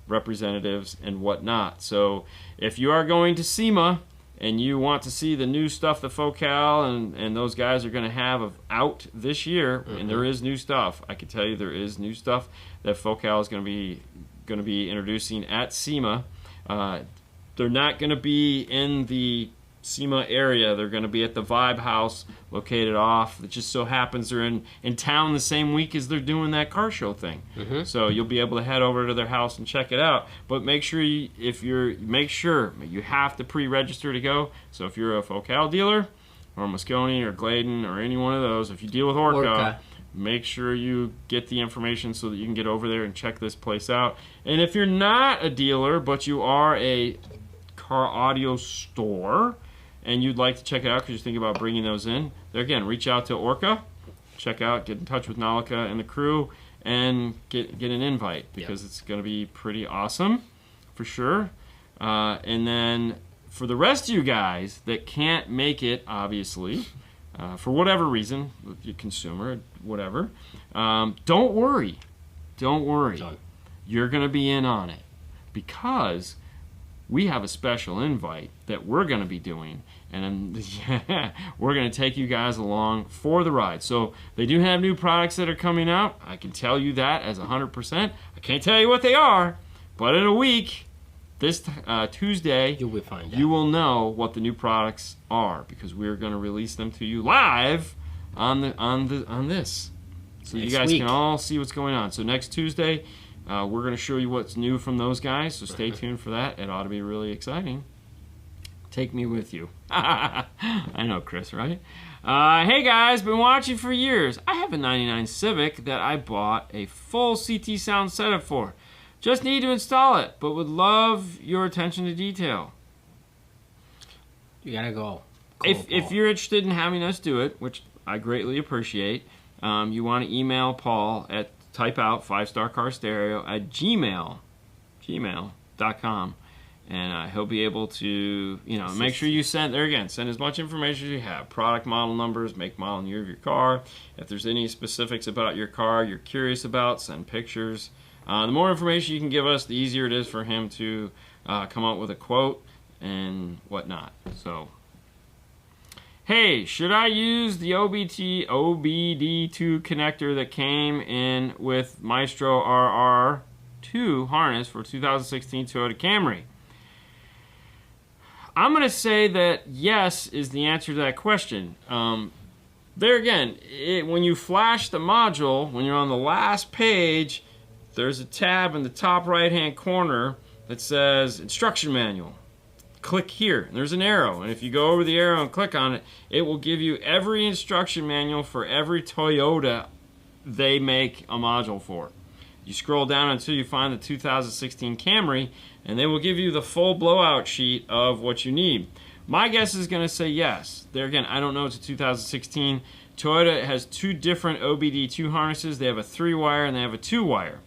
representatives, and whatnot. So if you are going to SEMA and you want to see the new stuff that Focal and those guys are going to have out this year, and there is new stuff. I can tell you there is new stuff that Focal is going to be introducing at SEMA. They're not going to be in the SEMA area. They're going to be at the Vibe House located off. It just so happens they're in town the same week as they're doing that car show thing. So you'll be able to head over to their house and check it out. But make sure you have to pre-register to go. So if you're a Focal dealer or Moscone or Gladen or any one of those, if you deal with Orca, make sure you get the information so that you can get over there and check this place out. And if you're not a dealer but you are a car audio store and you'd like to check it out because you're thinking about bringing those in, there again, reach out to Orca, get in touch with Nalika and the crew, and get an invite because it's going to be pretty awesome for sure. And then for the rest of you guys that can't make it, obviously, for whatever reason, your consumer, whatever, don't worry. You're going to be in on it because we have a special invite that we're going to be doing, and we're going to take you guys along for the ride. So they do have new products that are coming out. I can tell you that as 100%. I can't tell you what they are, but in a week, this Tuesday, you will know what the new products are because we're going to release them to you live on this, so you guys can all see what's going on. So next Tuesday, we're going to show you what's new from those guys, so stay tuned for that. It ought to be really exciting. Take me with you. I know, Chris, right? Hey guys, been watching for years. I have a 99 Civic that I bought a full CT sound setup for. Just need to install it, but would love your attention to detail. You gotta go. If you're interested in having us do it, which I greatly appreciate, you want to email Paul at type out 5starcarstereo at gmail.com, and he'll be able to, make sure you send as much information as you have. Product, model numbers, make, model, and year of your car. If there's any specifics about your car you're curious about, send pictures. The more information you can give us, the easier it is for him to come up with a quote and whatnot. So, hey, should I use the OBD2 connector that came in with Maestro RR2 harness for 2016 Toyota Camry? I'm going to say that yes is the answer to that question. There again, when you flash the module, when you're on the last page, there's a tab in the top right-hand corner that says Instruction Manual. Click here. There's an arrow, and if you go over the arrow and click on it, it will give you every instruction manual for every Toyota they make a module for. You scroll down until you find the 2016 Camry, and they will give you the full blowout sheet of what you need. My guess is going to say yes. There again, I don't know. It's a 2016. Toyota has two different OBD2 harnesses. They have a 3-wire and they have a 2-wire.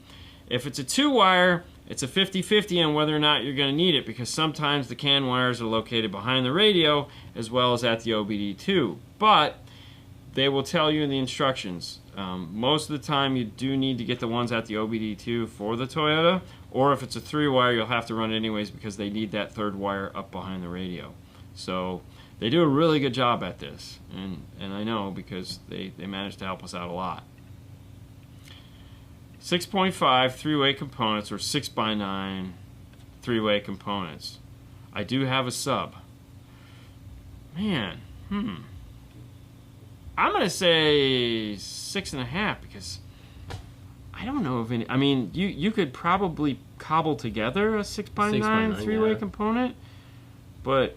If it's a 2-wire, it's a 50-50 on whether or not you're going to need it, because sometimes the CAN wires are located behind the radio as well as at the OBD2. But they will tell you in the instructions. Most of the time you do need to get the ones at the OBD2 for the Toyota, or if it's a 3-wire, you'll have to run it anyways because they need that 3rd wire up behind the radio. So they do a really good job at this, and I know because they managed to help us out a lot. 6.5 3-way components or 6x9 3-way components. I do have a sub. Man, I'm gonna say 6.5 because I don't know of any. I mean, you could probably cobble together a 6x9 3-way component, but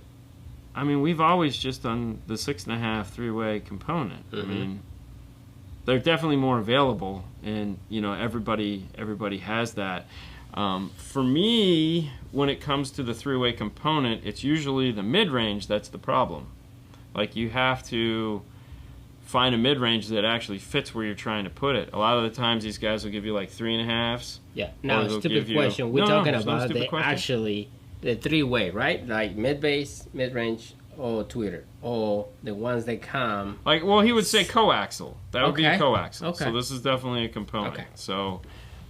I mean, we've always just done the 6.5 3-way component. I mean, they're definitely more available, and everybody has that. For me, when it comes to the 3-way component, it's usually the mid-range that's the problem. Like, you have to find a mid-range that actually fits where you're trying to put it. A lot of the times these guys will give you like 3.5s. Yeah. Now, stupid question. We're talking about actually the 3-way, right? Like mid-bass, mid-range, or Twitter, or the ones that come. Like, well, he would say coaxial. That would be a coaxial. Okay. So this is definitely a component. Okay. So,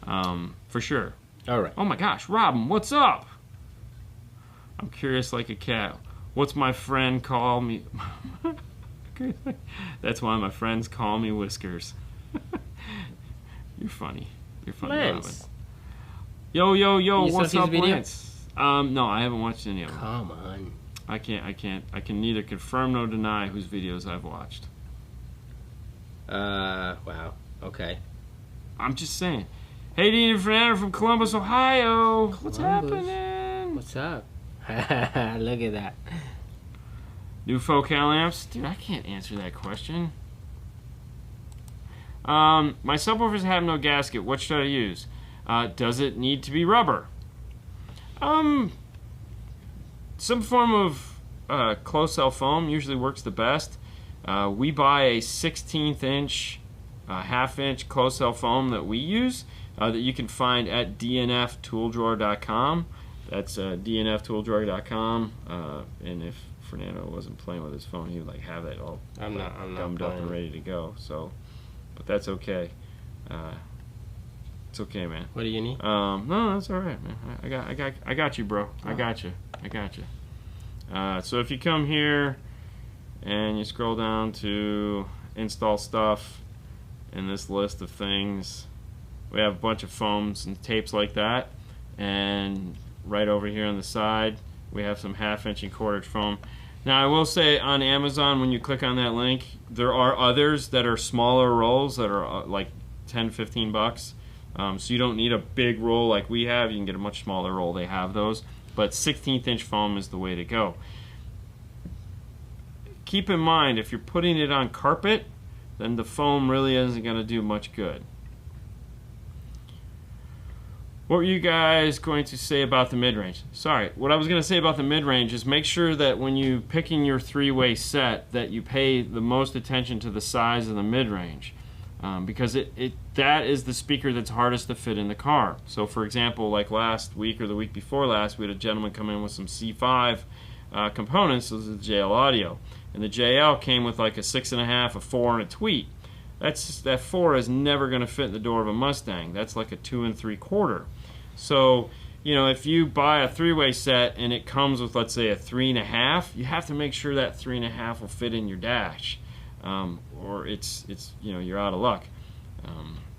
for sure. All right. Oh my gosh, Robin, what's up? I'm curious like a cat. What's my friend call me? That's why my friends call me Whiskers. You're funny. You're funny, Lance. Robin. Yo, what's up, video? Lance? No, I haven't watched any of them. Come on. I can neither confirm nor deny whose videos I've watched. Wow. Okay. I'm just saying. Hey, Dean and Fernando from Columbus, Ohio. What's happening? What's up? Look at that. New focal lamps? Dude, I can't answer that question. My subwoofers have no gasket. What should I use? Does it need to be rubber? Some form of closed cell foam usually works the best. We buy a 16th inch, half-inch closed cell foam that we use that you can find at dnftooldrawer.com. That's dnftooldrawer.com. And if Fernando wasn't playing with his phone, he would like have that all gummed up and ready to go. So, but that's okay. It's okay, man. What do you need? No, that's all right, man. I got you, bro. I got you. So if you come here and you scroll down to install stuff in this list of things, we have a bunch of foams and tapes like that, and right over here on the side we have some 1/2 inch and 1/4 inch foam. Now I will say on Amazon, when you click on that link, there are others that are smaller rolls that are like 10-15 bucks. So you don't need a big roll like we have. You can get a much smaller roll. They have those. But 16th inch foam is the way to go. Keep in mind, if you're putting it on carpet, then the foam really isn't going to do much good. What were you guys going to say about the mid-range? Sorry, what I was going to say about the mid-range is make sure that when you're picking your three-way set that you pay the most attention to the size of the mid-range. Because that is the speaker that's hardest to fit in the car. So for example, like last week or the week before last, we had a gentleman come in with some C5 components. This is the JL Audio. And the JL came with like a 6.5, a 4, and a tweet. That 4 is never going to fit in the door of a Mustang. That's like a 2 3/4. So, you know, if you buy a three-way set and it comes with, let's say, a 3.5, you have to make sure that 3.5 will fit in your dash. Or it's you know, you're out of luck.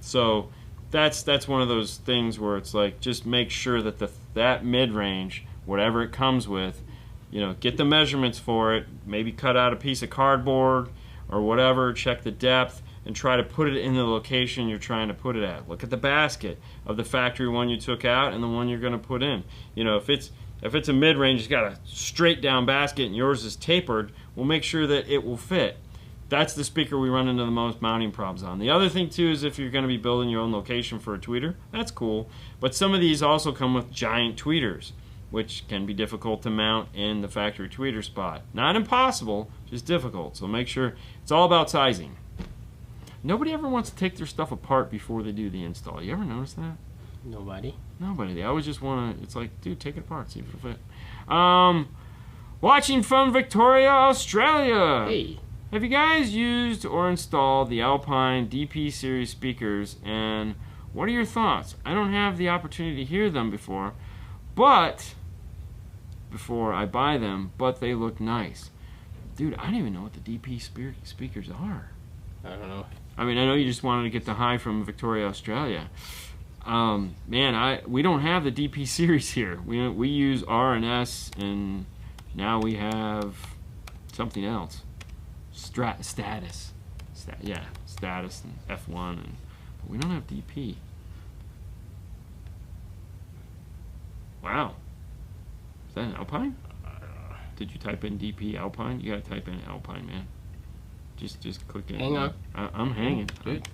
So that's one of those things where it's like, just make sure that that mid-range, whatever it comes with, you know, get the measurements for it, maybe cut out a piece of cardboard or whatever, check the depth, and try to put it in the location you're trying to put it at. Look at the basket of the factory one you took out and the one you're going to put in. You know, if it's a mid-range, it's got a straight down basket and yours is tapered, we'll make sure that it will fit. That's the speaker we run into the most mounting problems on. The other thing too is if you're going to be building your own location for a tweeter, that's cool. But some of these also come with giant tweeters, which can be difficult to mount in the factory tweeter spot. Not impossible, just difficult. So make sure, it's all about sizing. Nobody ever wants to take their stuff apart before they do the install. You ever notice that? Nobody. They always just want to, it's like, dude, take it apart, see if it'll fit. Watching from Victoria, Australia. Hey. Have you guys used or installed the Alpine DP series speakers, and what are your thoughts? I don't have the opportunity to hear them before I buy them, but they look nice. Dude, I don't even know what the DP speakers are. I don't know. I mean, I know you just wanted to get the high from Victoria, Australia. Man, we don't have the DP series here. We use R and S, and now we have something else. Status and F1, but we don't have DP. Wow, is that an Alpine? Did you type in DP Alpine? You gotta type in Alpine, man. Just click in. Hang on. I'm hanging. Good.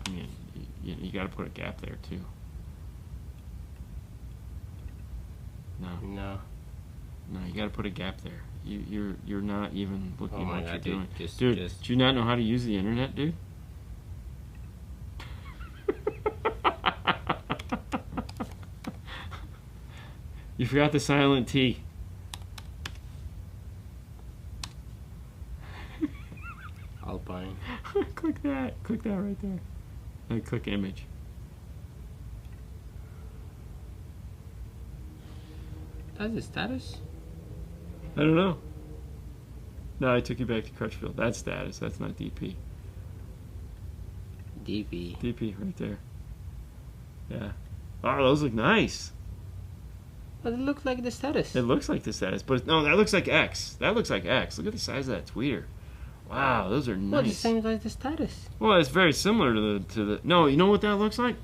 I mean, you gotta put a gap there too. No, you gotta put a gap there. You're not even looking at what you're doing. Dude, do you not know how to use the internet, dude? You forgot the silent T. Click that right there. And click image. That's the status? I don't know. No, I took you back to Crutchfield. That's status. That's not DP. DP. DP right there. Yeah. Oh, those look nice. But it looks like the status. It looks like the status, but no, that looks like X. That looks like X. Look at the size of that tweeter. Wow, those are nice. Well, the same as the status. Well, it's very similar to the. No, you know what that looks like?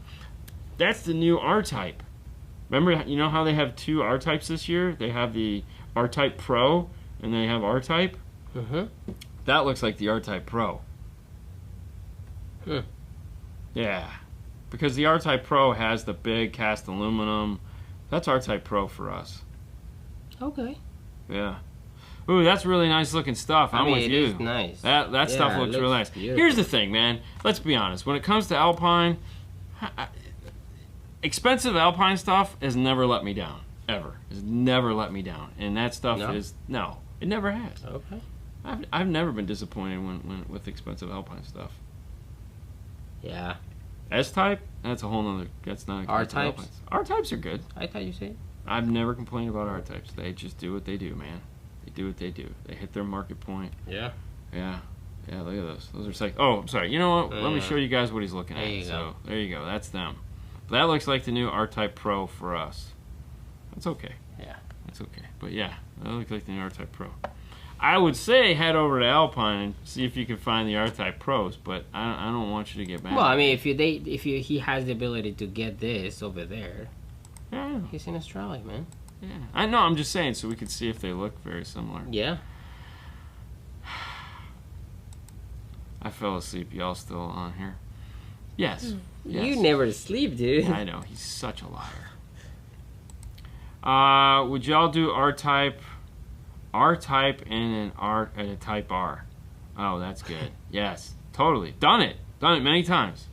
That's the new R-Type. Remember, you know how they have two R-Types this year? They have the R-Type Pro and they have R-Type. That looks like the R-Type Pro. Yeah, because the R-Type Pro has the big cast aluminum. That's R-Type Pro for us. Okay. Yeah. Ooh, that's really nice looking stuff. I'm with you. It is nice. That stuff looks real nice. Beautiful. Here's the thing, man. Let's be honest. When it comes to Alpine, expensive Alpine stuff has never let me down. Ever. Has never let me down. And that stuff is... No, it never has. Okay. I've never been disappointed when with expensive Alpine stuff. Yeah. S-Type? That's a whole nother... That's not R-Types? R-Types are good. I thought you said. I've never complained about R-Types. They just do what they do, man. They do what they do. They hit their market point. Yeah. Yeah. Yeah, look at those. Those are like... Oh, I'm sorry. You know what? Let me show you guys what he's looking at. There you go. There you go. That's them. That looks like the new R-Type Pro for us. That's okay. Yeah. That's okay. But yeah, that looks like the new R-Type Pro. I would say head over to Alpine and see if you can find the R-Type Pros, but I don't want you to get mad. Well, I mean, he has the ability to get this over there. Yeah. He's in Australia, man. Yeah. I know, I'm just saying so we could see if they look very similar. Yeah. I fell asleep. Y'all still on here? Yes. Yes. You never sleep, dude. I know. He's such a liar. Would y'all do R-Type and a Type R? Oh, that's good. Yes, totally. Done it many times.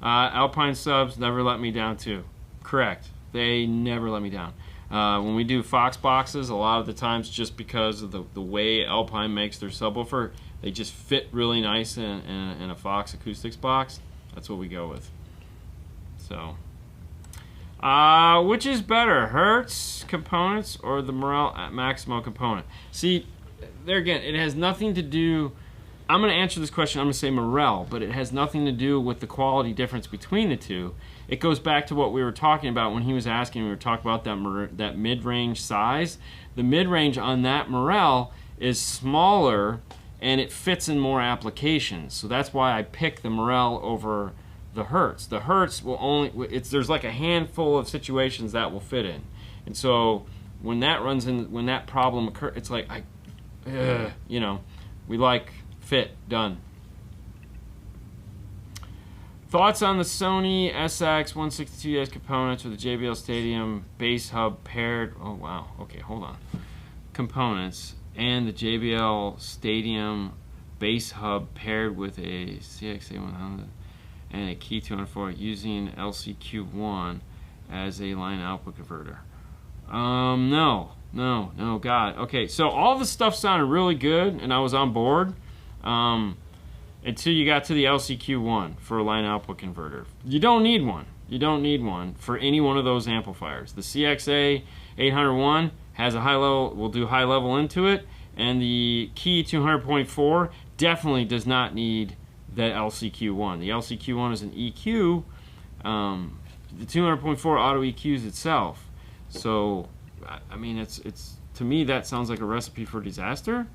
Alpine subs never let me down too. Correct. They never let me down. When we do Fox boxes, a lot of the times just because of the way Alpine makes their subwoofer, they just fit really nice in a Fox acoustics box. That's what we go with. So, which is better, Hertz components or the Morel Maximo component? See, there again, it has nothing to do... I'm going to answer this question, I'm going to say Morel, but it has nothing to do with the quality difference between the two. It goes back to what we were talking about when he was asking, we were talking about that mid-range size. The mid-range on that Morel is smaller and it fits in more applications. So that's why I picked the Morel over the Hertz. The Hertz will only, there's like a handful of situations that will fit in. And so when that runs in, when that problem occurs, it's like, you know, we like fit, done. Thoughts on the Sony SX162S components with the JBL Stadium bass hub paired, oh wow, okay, hold on. Components and the JBL Stadium bass hub paired with a CXA100 and a Key 204 using LCQ1 as a line output converter. No, God. Okay, so all the stuff sounded really good and I was on board until you got to the LCQ1 for a line output converter. You don't need one. You don't need one for any one of those amplifiers. The CXA 801 has a high level, will do high level into it, and the Key 200.4 definitely does not need the LCQ1. The LCQ1 is an EQ. The 200.4 auto EQs itself. So, I mean, it's to me that sounds like a recipe for disaster.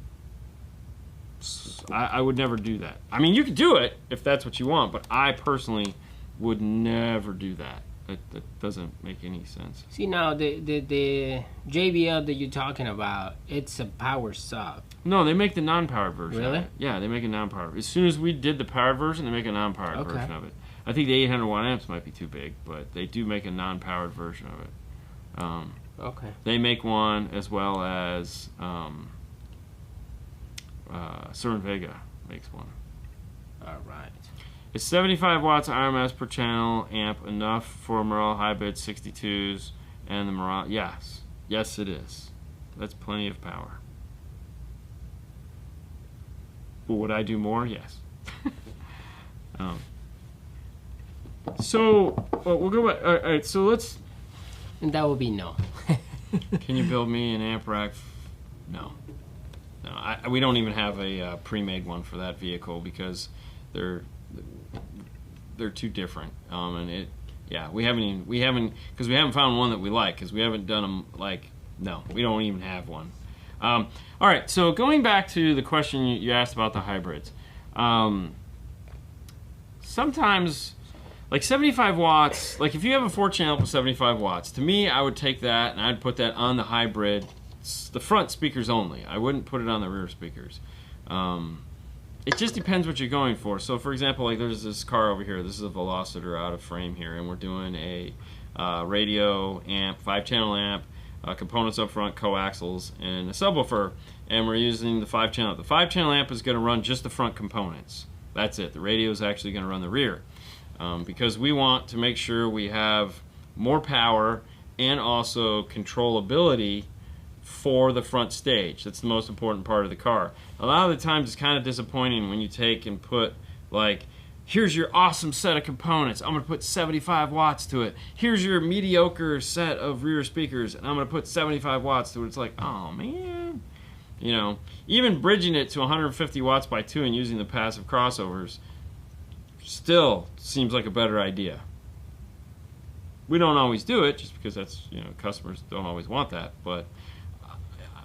I would never do that. I mean, you could do it if that's what you want, but I personally would never do that. That doesn't make any sense. See, now the JBL that you're talking about, it's a power sub. No, they make the non-powered version. Really? Of it. Yeah, they make a non-powered. As soon as we did the powered version, they make a non-powered version of it. I think the 800 watt amps might be too big, but they do make a non-powered version of it. Okay. They make one as well as Cerwin Vega makes one. All right. Is 75 watts RMS per channel amp enough for Morel Hybrid 62s and the Morel? Yes. Yes, it is. That's plenty of power. But would I do more? Yes. So we'll go back. All right, so let's. And that would be no. Can you build me an amp rack? No. We don't even have a pre-made one for that vehicle because they're too different. We haven't because we haven't found one that we like because we haven't done them no, we don't even have one. All right, so going back to the question you asked about the hybrids, sometimes. Like 75 watts, like if you have a 4-channel with 75 watts, to me, I would take that and I'd put that on the hybrid, the front speakers only. I wouldn't put it on the rear speakers. It just depends what you're going for. So for example, like there's this car over here. This is a Velociter out of frame here, and we're doing a radio amp, 5-channel amp, components up front, coaxials, and a subwoofer, and we're using the 5-channel. The 5-channel amp is going to run just the front components. That's it. The radio is actually going to run the rear. Because we want to make sure we have more power and also controllability for the front stage. That's the most important part of the car. A lot of the times it's kind of disappointing when you take and put like, here's your awesome set of components, I'm going to put 75 watts to it. Here's your mediocre set of rear speakers, and I'm going to put 75 watts to it. It's like, oh man. You know, even bridging it to 150 watts by 2 and using the passive crossovers still seems like a better idea. We don't always do it just because that's, you know, customers don't always want that, but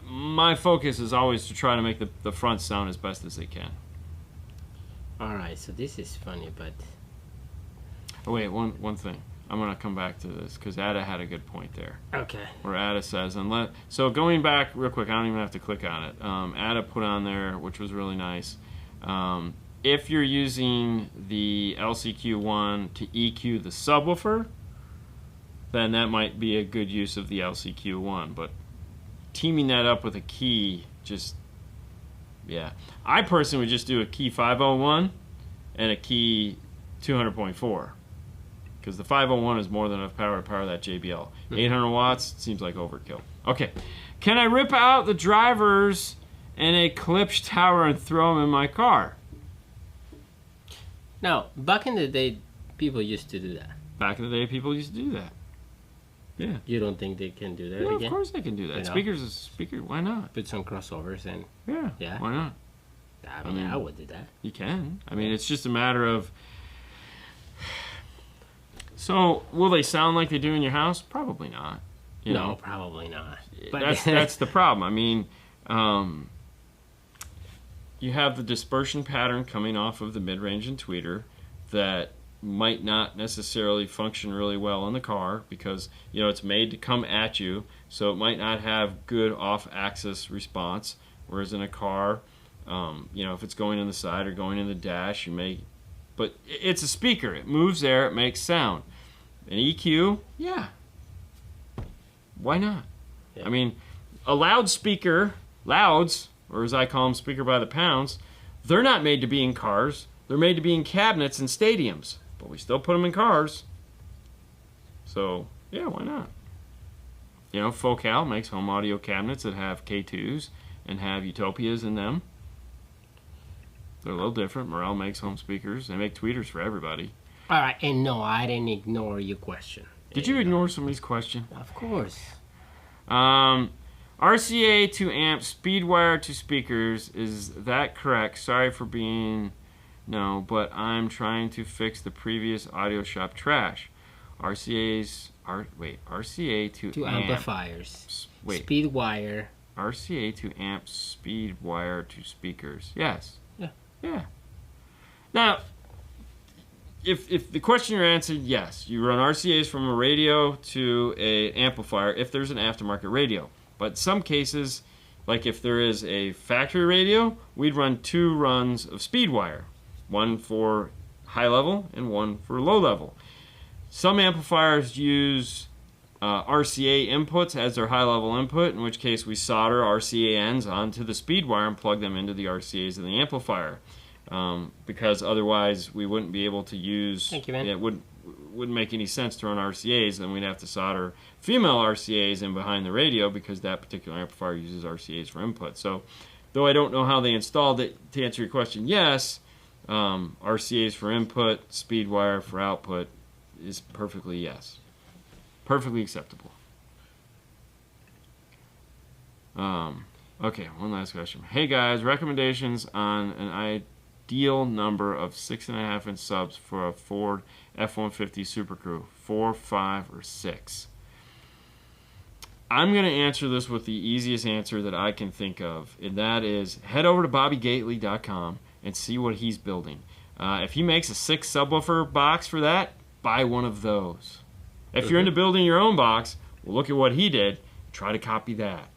my focus is always to try to make the front sound as best as they can. Alright, so this is funny, but... Oh wait, one thing. I'm going to come back to this because Ada had a good point there. Okay. Where Ada says, so going back real quick, I don't even have to click on it. Ada put on there, which was really nice, if you're using the LCQ1 to EQ the subwoofer, then that might be a good use of the LCQ1. But teaming that up with a key, just, yeah. I personally would just do a key 501 and a key 200.4. Because the 501 is more than enough power to power that JBL. 800 watts seems like overkill. Okay. Can I rip out the drivers and a Klipsch tower and throw them in my car? Now, back in the day, people used to do that. Back in the day, people used to do that. Yeah. You don't think they can do that Yeah, again? of course they can do that. You Speakers is speaker. Why not? Put some crossovers and... Yeah. Why not? I mean, I would do that. You can. I mean, it's just a matter of... So, will they sound like they do in your house? Probably not. You know? Probably not. But that's the problem. I mean... you have the dispersion pattern coming off of the mid-range and tweeter that might not necessarily function really well in the car because, you know, it's made to come at you, so it might not have good off-axis response, whereas in a car, you know, if it's going in the side or going in the dash, you may... But it's a speaker. It moves there. It makes sound. An EQ, yeah. Why not? Yeah. I mean, a loudspeaker, louds... or as I call them, speaker by the pounds, they're not made to be in cars. They're made to be in cabinets and stadiums. But we still put them in cars. So, yeah, why not? You know, Focal makes home audio cabinets that have K2s and have Utopias in them. They're a little different. Morel makes home speakers. They make tweeters for everybody. All right, and no, I didn't ignore your question. Did you ignore somebody's question? Of course. RCA to amp, speed wire to speakers, is that correct? Sorry for being... No, but I'm trying to fix the previous audio shop trash. RCA to amp. Amplifiers. Speed wire. RCA to amp, speed wire to speakers. Yes. Yeah. Now, if the question you're answered, yes, you run RCAs from a radio to an amplifier if there's an aftermarket radio. But in some cases, like if there is a factory radio, we'd run 2 runs of speed wire. One for high level and one for low level. Some amplifiers use RCA inputs as their high level input, in which case we solder RCA ends onto the speed wire and plug them into the RCAs in the amplifier. Because otherwise we wouldn't be able to use... Thank you, man. It wouldn't make any sense to run RCAs, then we'd have to solder female RCAs in behind the radio because that particular amplifier uses RCAs for input. So, though I don't know how they installed it, to answer your question, yes, RCA's for input, speed wire for output is perfectly yes. Perfectly acceptable. Okay, one last question. Hey guys, recommendations on an ideal number of 6.5-inch subs for a Ford F-150 Super Crew, 4, 5, or 6. I'm going to answer this with the easiest answer that I can think of, and that is head over to BobbyGately.com and see what he's building. If he makes a 6 subwoofer box for that, buy one of those. If you're into building your own box, well, look at what he did. Try to copy that.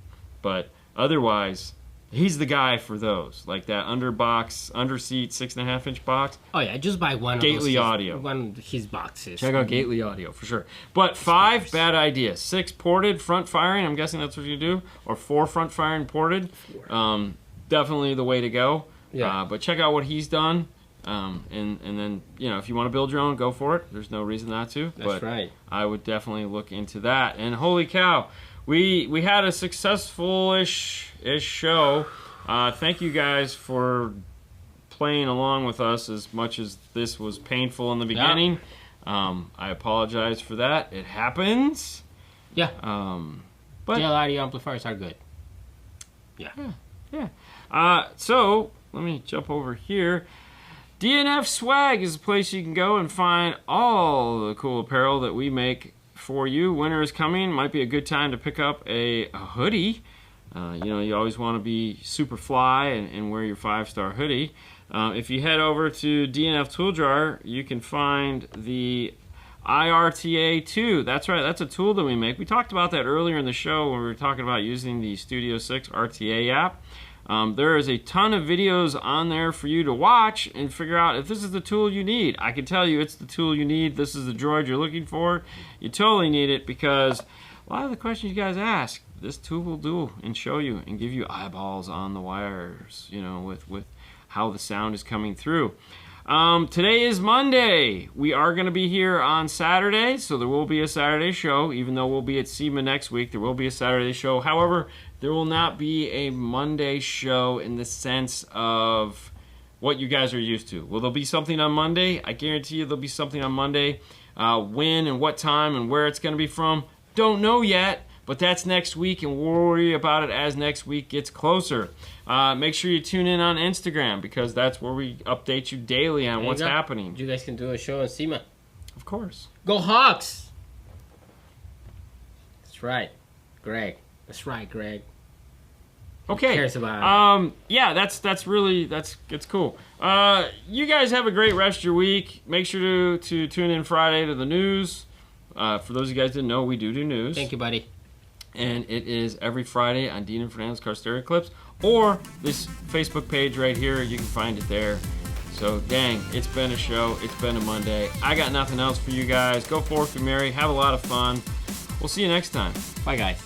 But otherwise, he's the guy for those, like that under-seat 6.5-inch box. Oh yeah, just buy one. Gately Audio. One of his boxes. Check out Gately Audio for sure. But 5, bad idea. 6 ported front firing. I'm guessing that's what you do, or 4 front firing ported. 4. Definitely the way to go. Yeah. But check out what he's done. And then, you know, if you want to build your own, go for it. There's no reason not to. That's right. I would definitely look into that. And holy cow, we had a successful-ish show. Thank you guys for playing along with us as much as this was painful in the beginning. Yeah. I apologize for that. It happens. Yeah. But DL audio amplifiers are good. Yeah. So let me jump over here. DNF Swag is a place you can go and find all the cool apparel that we make for you. Winter is coming. Might be a good time to pick up a hoodie. You know, you always want to be super fly and wear your 5-star hoodie. If you head over to DNF Tool Jar, you can find the IRTA2. That's right, that's a tool that we make. We talked about that earlier in the show when we were talking about using the Studio 6 RTA app. There is a ton of videos on there for you to watch and figure out if this is the tool you need. I can tell you it's the tool you need. This is the droid you're looking for. You totally need it because a lot of the questions you guys ask, this tool will do and show you and give you eyeballs on the wires, you know, with how the sound is coming through. Today is Monday. We are going to be here on Saturday, so there will be a Saturday show. Even though we'll be at SEMA next week, there will be a Saturday show. However, there will not be a Monday show in the sense of what you guys are used to. Will there be something on Monday? I guarantee you there'll be something on Monday. When and what time and where it's going to be from, don't know yet. But that's next week, and we'll worry about it as next week gets closer. Make sure you tune in on Instagram, because that's where we update you daily on what's happening. You guys can do a show on SEMA. Of course. Go Hawks! That's right, Greg. That's right, Greg. Okay. Who cares about it? Yeah, it's cool. You guys have a great rest of your week. Make sure to tune in Friday to the news. For those of you guys that didn't know, we do news. Thank you, buddy. And it is every Friday on Dean and Fernando's Car Stereo Clips, or this Facebook page right here. You can find it there. So, dang, it's been a show. It's been a Monday. I got nothing else for you guys. Go forth, be merry, have a lot of fun. We'll see you next time. Bye, guys.